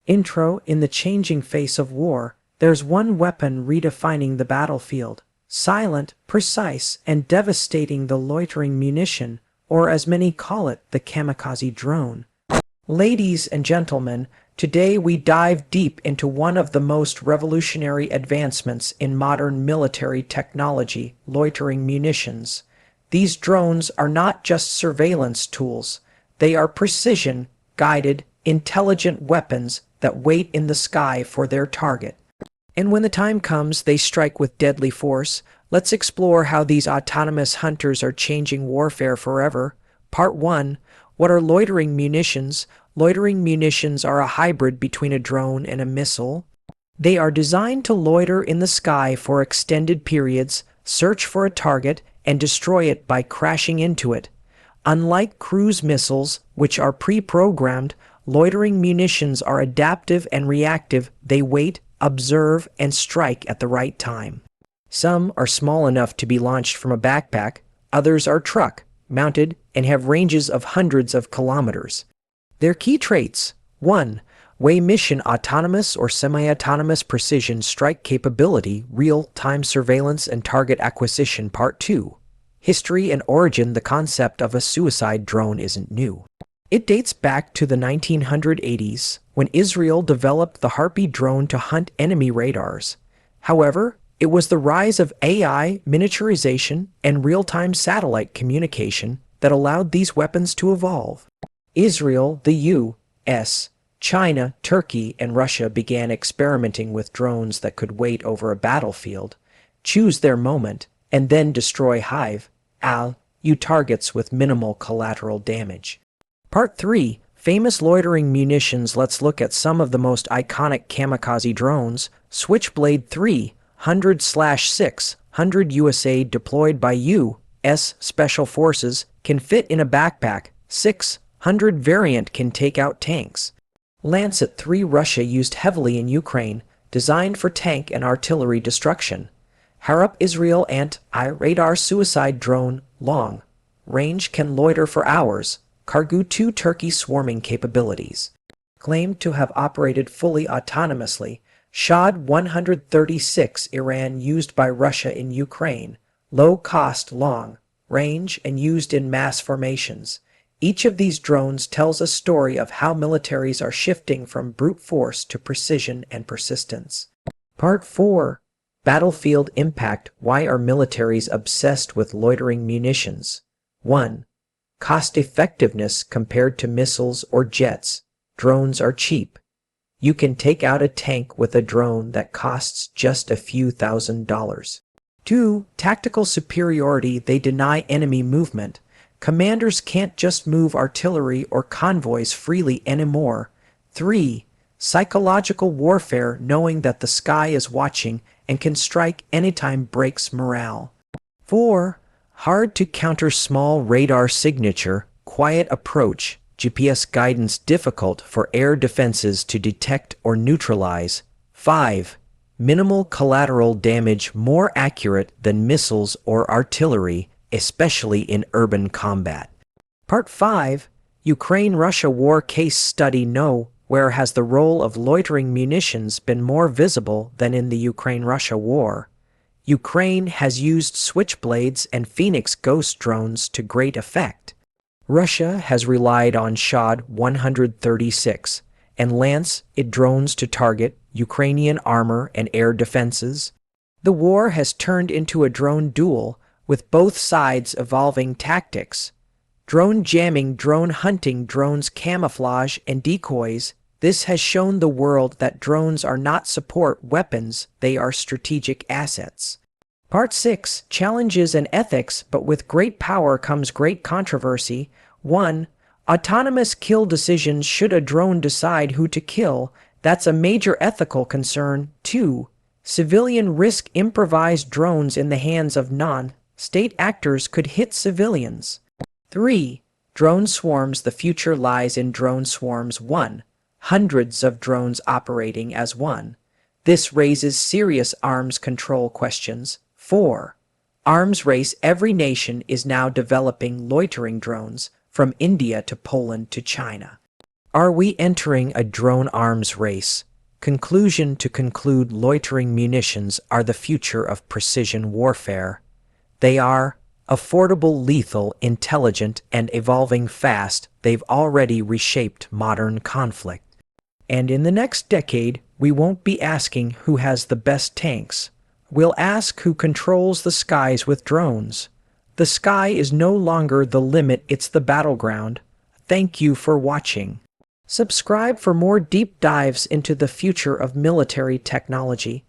Intro. In the changing face of war, there's one weapon redefining the battlefield. Silent, precise, and devastating, the loitering munition, or as many call it, the kamikaze drone. Ladies and gentlemen, today we dive deep into one of the most revolutionary advancements in modern military technology, loitering munitions. These drones are not just surveillance tools. They are precision, guided, intelligent weapons that wait in the sky for their target. And when the time comes, they strike with deadly force. Let's explore how these autonomous hunters are changing warfare forever. Part 1. What are loitering munitions? Loitering munitions are a hybrid between a drone and a missile. They are designed to loiter in the sky for extended periods, search for a target, and destroy it by crashing into it. Unlike cruise missiles, which are pre-programmed, loitering munitions are adaptive and reactive. They wait, observe, and strike at the right time. Some are small enough to be launched from a backpack, others are truck-mounted and have ranges of hundreds of kilometers. Their key traits: 1. Way mission autonomous or semi-autonomous precision strike capability, real-time surveillance and target acquisition. Part 2. History and origin. The concept of a suicide drone isn't new. It dates back to the 1980s, when Israel developed the Harop drone to hunt enemy radars. However, it was the rise of AI, miniaturization, and real-time satellite communication that allowed these weapons to evolve. Israel, the U.S., China, Turkey, and Russia began experimenting with drones that could wait over a battlefield, choose their moment, and then destroy high-value targets with minimal collateral damage. Part 3. Famous loitering munitions. Let's look at some of the most iconic kamikaze drones. Switchblade 300/600 USA, deployed by U.S. Special Forces, can fit in a backpack. 600 variant can take out tanks. Lancet 3, Russia used heavily in Ukraine, designed for tank and artillery destruction. Harop, Israel anti-radar suicide drone, long range, can loiter for hours. Kargu 2, Turkey, swarming capabilities. Claimed to have operated fully autonomously. Shad 136, Iran, used by Russia in Ukraine. Low cost, long range, and used in mass formations. Each of these drones tells a story of how militaries are shifting from brute force to precision and persistence. Part 4. Battlefield impact. Why are militaries obsessed with loitering munitions? 1. Cost effectiveness compared to missiles or jets. Drones are cheap. You can take out a tank with a drone that costs just a few $1,000s. 2. Tactical superiority. They deny enemy movement. Commanders can't just move artillery or convoys freely anymore. 3. Psychological warfare. Knowing that the sky is watching and can strike anytime breaks morale. 4. Hard to counter. Small radar signature, quiet approach, GPS guidance difficult for air defenses to detect or neutralize. 5. Minimal collateral damage, more accurate than missiles or artillery, especially in urban combat. Part 5. Ukraine-Russia war case study. Nowhere has the role of loitering munitions been more visible than in the Ukraine-Russia war. Ukraine has used Switchblades and Phoenix Ghost drones to great effect. Russia has relied on Shad 136 and Lancet drones to target Ukrainian armor and air defenses. The war has turned into a drone duel, with both sides evolving tactics. Drone jamming, drone hunting, drones camouflage and decoys. This has shown the world that drones are not support weapons, they are strategic assets. Part 6. Challenges and ethics. But with great power comes great controversy. 1. Autonomous kill decisions. Should a drone decide who to kill? That's a major ethical concern. 2. Civilian risk. Improvised drones in the hands of non-state actors could hit civilians. 3. Drone swarms. The future lies in drone swarms. 1. Hundreds of drones operating as one. This raises serious arms control questions. 4. Arms race. Every nation is now developing loitering drones, from India to Poland to China. Are we entering a drone arms race? Conclusion: to conclude, loitering munitions are the future of precision warfare. They are affordable, lethal, intelligent, and evolving fast. They've already reshaped modern conflict. And in the next decade, we won't be asking who has the best tanks. We'll ask who controls the skies with drones. The sky is no longer the limit, it's the battleground. Thank you for watching. Subscribe for more deep dives into the future of military technology.